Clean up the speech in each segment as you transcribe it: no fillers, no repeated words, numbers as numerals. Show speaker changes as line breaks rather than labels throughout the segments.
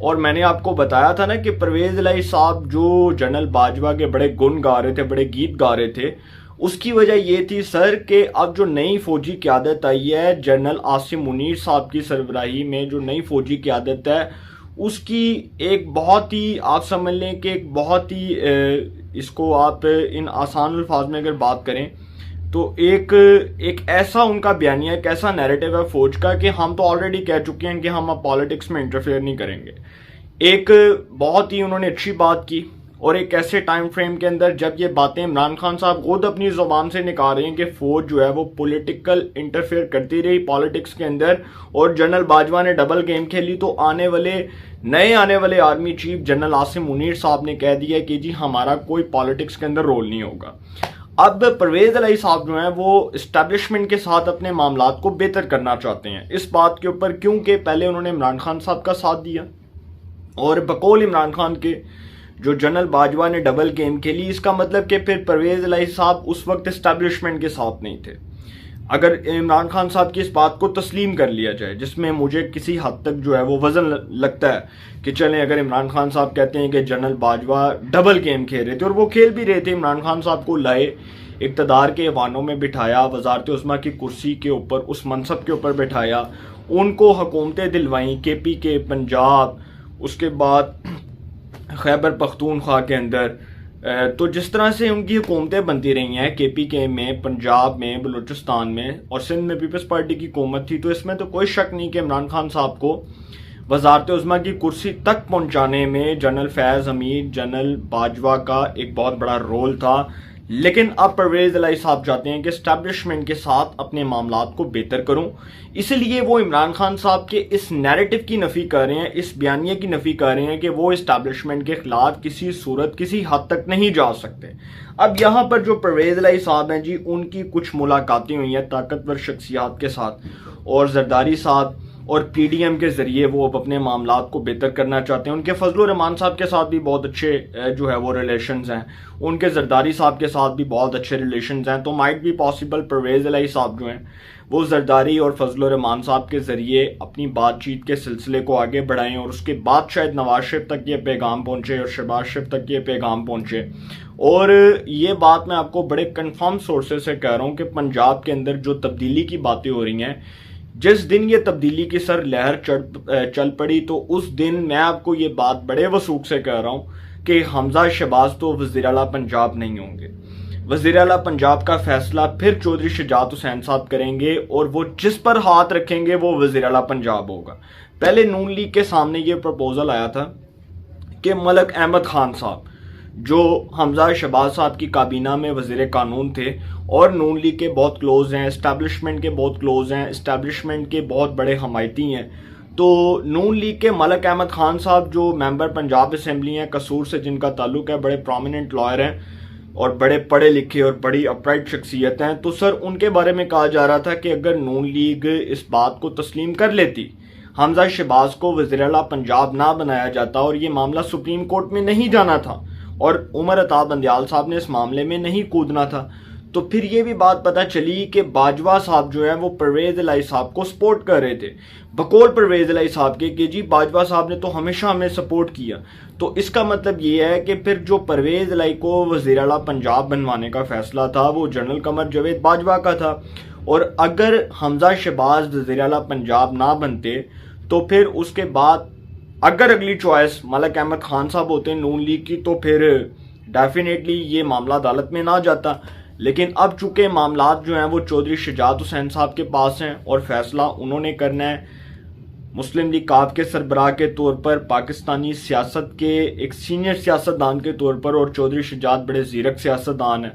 اور میں نے آپ کو بتایا تھا نا کہ پرویز الہی صاحب جو جنرل باجوہ کے بڑے گن گا رہے تھے، بڑے گیت گا رہے تھے، اس کی وجہ یہ تھی سر کہ اب جو نئی فوجی قیادت آئی ہے جنرل عاصم منیر صاحب کی سربراہی میں، جو نئی فوجی قیادت ہے اس کی ایک بہت ہی، آپ سمجھ لیں کہ ایک بہت ہی اس کو آپ ان آسان الفاظ میں اگر بات کریں تو ایک ایسا ان کا بیانیہ، ایک ایسا نیریٹو ہے فوج کا کہ ہم تو آلریڈی کہہ چکے ہیں کہ ہم اب پالیٹکس میں انٹرفیئر نہیں کریں گے. ایک بہت ہی انہوں نے اچھی بات کی، اور ایک ایسے ٹائم فریم کے اندر جب یہ باتیں عمران خان صاحب خود اپنی زبان سے نکال رہے ہیں کہ فوج جو ہے وہ پولیٹیکل انٹرفیئر کرتی رہی پالیٹکس کے اندر، اور جنرل باجوہ نے ڈبل گیم کھیلی، تو آنے والے army chief general Asim Munir صاحب نے کہہ دیا کہ جی ہمارا کوئی پالیٹکس کے اندر رول نہیں ہوگا. اب پرویز الہی صاحب جو ہیں وہ اسٹیبلشمنٹ کے ساتھ اپنے معاملات کو بہتر کرنا چاہتے ہیں اس بات کے اوپر، کیونکہ پہلے انہوں نے عمران خان صاحب کا ساتھ دیا، اور بقول عمران خان کے جو جنرل باجوہ نے ڈبل گیم کھیلی، اس کا مطلب کہ پھر پرویز الہی صاحب اس وقت اسٹیبلشمنٹ کے ساتھ نہیں تھے. اگر عمران خان صاحب کی اس بات کو تسلیم کر لیا جائے، جس میں مجھے کسی حد تک جو ہے وہ وزن لگتا ہے کہ چلیں اگر عمران خان صاحب کہتے ہیں کہ جنرل باجوہ ڈبل گیم کھیل رہے تھے، اور وہ کھیل بھی رہے تھے، عمران خان صاحب کو لائے، اقتدار کے ایوانوں میں بٹھایا، وزارت عظمیٰ کی کرسی کے اوپر، اس منصب کے اوپر بٹھایا، ان کو حکومتیں دلوائیں، کے پی کے پنجاب، اس کے بعد خیبر پختونخوا کے اندر. تو جس طرح سے ان کی حکومتیں بنتی رہی ہیں کے پی کے میں، پنجاب میں، بلوچستان میں، اور سندھ میں پیپلز پارٹی کی حکومت تھی، تو اس میں تو کوئی شک نہیں کہ عمران خان صاحب کو وزارت عظمیٰ کی کرسی تک پہنچانے میں جنرل فیض حمید، جنرل باجوہ کا ایک بہت بڑا رول تھا. لیکن اب پرویز الہی صاحب چاہتے ہیں کہ اسٹیبلشمنٹ کے ساتھ اپنے معاملات کو بہتر کروں، اسی لیے وہ عمران خان صاحب کے اس نیریٹو کی نفی کر رہے ہیں، اس بیانیے کی نفی کر رہے ہیں کہ وہ اسٹیبلشمنٹ کے خلاف کسی صورت، کسی حد تک نہیں جا سکتے. اب یہاں پر جو پرویز الہی صاحب ہیں جی، ان کی کچھ ملاقاتیں ہوئی ہیں طاقتور شخصیات کے ساتھ، اور زرداری صاحب اور پی ڈی ایم کے ذریعے وہ اب اپنے معاملات کو بہتر کرنا چاہتے ہیں. ان کے فضل الرحمان صاحب کے ساتھ بھی بہت اچھے جو ہے وہ ریلیشنز ہیں، ان کے زرداری صاحب کے ساتھ بھی بہت اچھے ریلیشنز ہیں. تو مائٹ بھی پاسبل پرویز الہی صاحب جو ہیں وہ زرداری اور فضل الرحمان صاحب کے ذریعے اپنی بات چیت کے سلسلے کو آگے بڑھائیں، اور اس کے بعد شاید نواز شریف تک یہ پیغام پہنچے اور شہباز شریف تک یہ پیغام پہنچے. اور یہ بات میں آپ کو بڑے کنفرم سورسز سے کہہ رہا ہوں کہ پنجاب کے اندر جو تبدیلی کی باتیں ہو رہی ہیں، جس دن یہ تبدیلی کی سر لہر چل پڑی، تو اس دن میں آپ کو یہ بات بڑے وثوق سے کہہ رہا ہوں کہ حمزہ شہباز تو وزیر اعلیٰ پنجاب نہیں ہوں گے. وزیر اعلیٰ پنجاب کا فیصلہ پھر چودھری شجاعت حسین صاحب کریں گے، اور وہ جس پر ہاتھ رکھیں گے وہ وزیر اعلیٰ پنجاب ہوگا. پہلے نون لیگ کے سامنے یہ پروپوزل آیا تھا کہ ملک احمد خان صاحب جو حمزہ شہباز صاحب کی کابینہ میں وزیر قانون تھے اور نون لیگ کے بہت کلوز ہیں، اسٹیبلشمنٹ کے بہت کلوز ہیں، اسٹیبلشمنٹ کے بہت بڑے حمایتی ہیں، تو نون لیگ کے ملک احمد خان صاحب جو ممبر پنجاب اسمبلی ہیں قصور سے، جن کا تعلق ہے، بڑے پرومیننٹ لائر ہیں اور بڑے پڑھے لکھے اور بڑی اپرائٹ شخصیت ہیں. تو سر ان کے بارے میں کہا جا رہا تھا کہ اگر نون لیگ اس بات کو تسلیم کر لیتی، حمزہ شہباز کو وزیر اعلیٰ پنجاب نہ بنایا جاتا، اور یہ معاملہ سپریم کورٹ میں نہیں جانا تھا، اور عمر عطا بندیال صاحب نے اس معاملے میں نہیں کودنا تھا، تو پھر یہ بھی بات پتہ چلی کہ باجوہ صاحب جو ہے وہ پرویز الہی صاحب کو سپورٹ کر رہے تھے، بقول پرویز الہی صاحب کے کہ جی باجوہ صاحب نے تو ہمیشہ ہمیں سپورٹ کیا. تو اس کا مطلب یہ ہے کہ پھر جو پرویز الہی کو وزیر اعلیٰ پنجاب بنوانے کا فیصلہ تھا وہ جنرل قمر جاوید باجوہ کا تھا، اور اگر حمزہ شہباز وزیر اعلیٰ پنجاب نہ بنتے تو پھر اس کے بعد اگر اگلی چوائس ملک احمد خان صاحب ہوتے نون لیگ کی، تو پھر ڈیفینیٹلی یہ معاملہ عدالت میں نہ جاتا. لیکن اب چونکہ معاملات جو ہیں وہ چودھری شجاعت حسین صاحب کے پاس ہیں، اور فیصلہ انہوں نے کرنا ہے مسلم لیگ کاف کے سربراہ کے طور پر، پاکستانی سیاست کے ایک سینئر سیاستدان کے طور پر، اور چودھری شجاعت بڑے زیرک سیاستدان ہیں،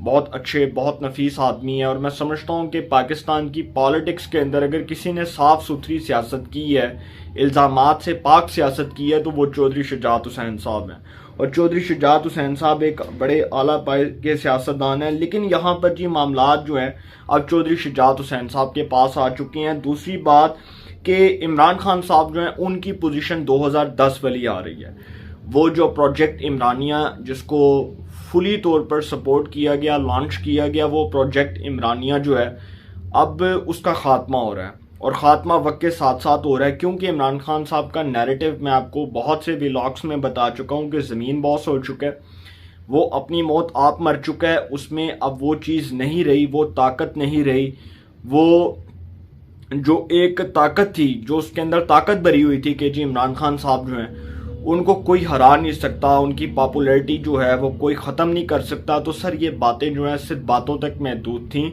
بہت اچھے، بہت نفیس آدمی ہیں. اور میں سمجھتا ہوں کہ پاکستان کی پالیٹکس کے اندر اگر کسی نے صاف ستھری سیاست کی ہے، الزامات سے پاک سیاست کی ہے، تو وہ چودھری شجاعت حسین صاحب ہیں. اور چودھری شجاعت حسین صاحب ایک بڑے اعلیٰ پائے کے سیاستدان ہیں. لیکن یہاں پر جی معاملات جو ہیں اب چودھری شجاعت حسین صاحب کے پاس آ چکے ہیں. دوسری بات کہ عمران خان صاحب جو ہیں ان کی پوزیشن 2010 والی آ رہی ہے. وہ جو پروجیکٹ عمرانیہ جس کو فلی طور پر سپورٹ کیا گیا، لانچ کیا گیا، وہ پروجیکٹ عمرانیہ جو ہے اب اس کا خاتمہ ہو رہا ہے. اور خاتمہ وقت کے ساتھ ساتھ ہو رہا ہے، کیونکہ عمران خان صاحب کا نیریٹو میں آپ کو بہت سے ولاگس میں بتا چکا ہوں کہ زمین باس ہو چکا ہے، وہ اپنی موت آپ مر چکا ہے، اس میں اب وہ چیز نہیں رہی، وہ طاقت نہیں رہی، وہ جو ایک طاقت تھی، جو اس کے اندر طاقت بھری ہوئی تھی کہ جی عمران خان صاحب جو ہیں ان کو کوئی ہرا نہیں سکتا، ان کی پاپولیرٹی جو ہے وہ کوئی ختم نہیں کر سکتا، تو سر یہ باتیں جو ہیں صرف باتوں تک محدود تھیں۔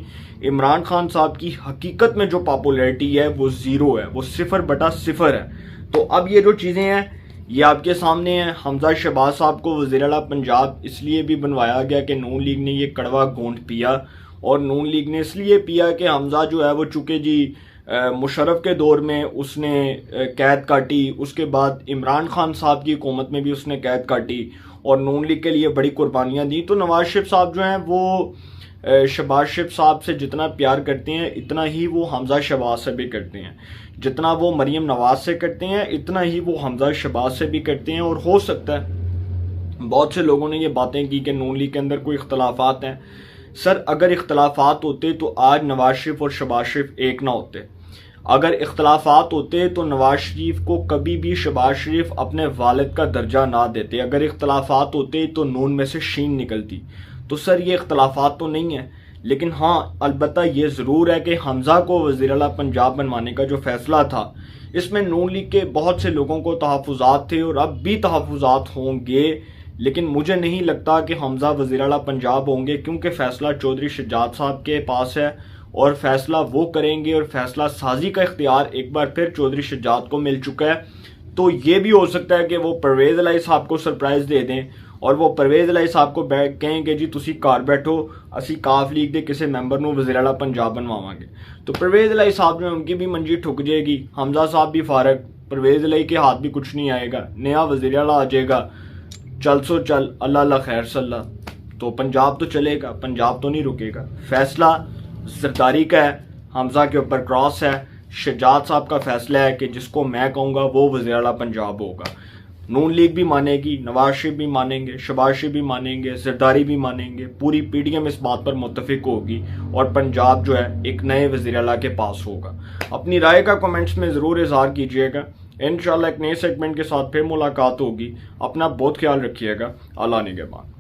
عمران خان صاحب کی حقیقت میں جو پاپولیرٹی ہے وہ زیرو ہے، وہ 0/0 ہے۔ تو اب یہ جو چیزیں ہیں یہ آپ کے سامنے ہیں۔ حمزہ شہباز صاحب کو وزیر اعلیٰ پنجاب اس لیے بھی بنوایا گیا کہ نون لیگ نے یہ کڑوا گھونٹ پیا، اور نون لیگ نے اس لیے پیا کہ حمزہ جو ہے وہ چونکہ جی مشرف کے دور میں اس نے قید کاٹی، اس کے بعد عمران خان صاحب کی حکومت میں بھی اس نے قید کاٹی اور نون لیگ کے لیے بڑی قربانیاں دیں، تو نواز شریف صاحب جو ہیں وہ شہباز شریف صاحب سے جتنا پیار کرتے ہیں اتنا ہی وہ حمزہ شہباز سے بھی کرتے ہیں، جتنا وہ مریم نواز سے کرتے ہیں اتنا ہی وہ حمزہ شہباز سے بھی کرتے ہیں۔ اور ہو سکتا ہے بہت سے لوگوں نے یہ باتیں کی کہ نون لیگ کے اندر کوئی اختلافات ہیں، سر اگر اختلافات ہوتے تو آج نواز شریف اور شہباز شریف ایک نہ ہوتے، اگر اختلافات ہوتے تو نواز شریف کو کبھی بھی شہباز شریف اپنے والد کا درجہ نہ دیتے، اگر اختلافات ہوتے تو نون میں سے شین نکلتی، تو سر یہ اختلافات تو نہیں ہیں، لیکن ہاں البتہ یہ ضرور ہے کہ حمزہ کو وزیر اعلیٰ پنجاب بنوانے کا جو فیصلہ تھا اس میں نون لیگ کے بہت سے لوگوں کو تحفظات تھے اور اب بھی تحفظات ہوں گے، لیکن مجھے نہیں لگتا کہ حمزہ وزیر اعلیٰ پنجاب ہوں گے، کیونکہ فیصلہ چودھری شجاعت صاحب کے پاس ہے اور فیصلہ وہ کریں گے، اور فیصلہ سازی کا اختیار ایک بار پھر چودھری شجاعت کو مل چکا ہے۔ تو یہ بھی ہو سکتا ہے کہ وہ پرویز الہی صاحب کو سرپرائز دے دیں اور وہ پرویز الہی صاحب کو کہیں کہ جی تسی گھر بیٹھو، اسی کاف لیگ دے کسی ممبر نو وزیر اعلیٰ پنجاب بنواواں گے، تو پرویز الہی صاحب جو ان کی بھی منجی ٹھک جائے گی، حمزہ صاحب بھی فارغ، پرویز الہی کے ہاتھ بھی کچھ نہیں آئے گا، نیا وزیر اعلیٰ آ جائے گا، چل سو چل اللہ اللہ خیر صلی، تو پنجاب تو چلے گا، پنجاب تو نہیں رکے گا۔ فیصلہ زرداری کا ہے، حمزہ کے اوپر کراس ہے، شجاعت صاحب کا فیصلہ ہے کہ جس کو میں کہوں گا وہ وزیر اعلیٰ پنجاب ہوگا۔ نون لیگ بھی مانے گی، نواز شریف بھی مانیں گے، شہباز شریف بھی مانیں گے، زرداری بھی مانیں گے، پوری پی ڈی ایم اس بات پر متفق ہوگی اور پنجاب جو ہے ایک نئے وزیر اعلیٰ کے پاس ہوگا۔ اپنی رائے کا کمنٹس میں ضرور اظہار کیجیے گا۔ انشاءاللہ ایک نئے سیگمنٹ کے ساتھ پھر ملاقات ہوگی۔ اپنا بہت خیال رکھیے گا۔ اللہ نگہبان۔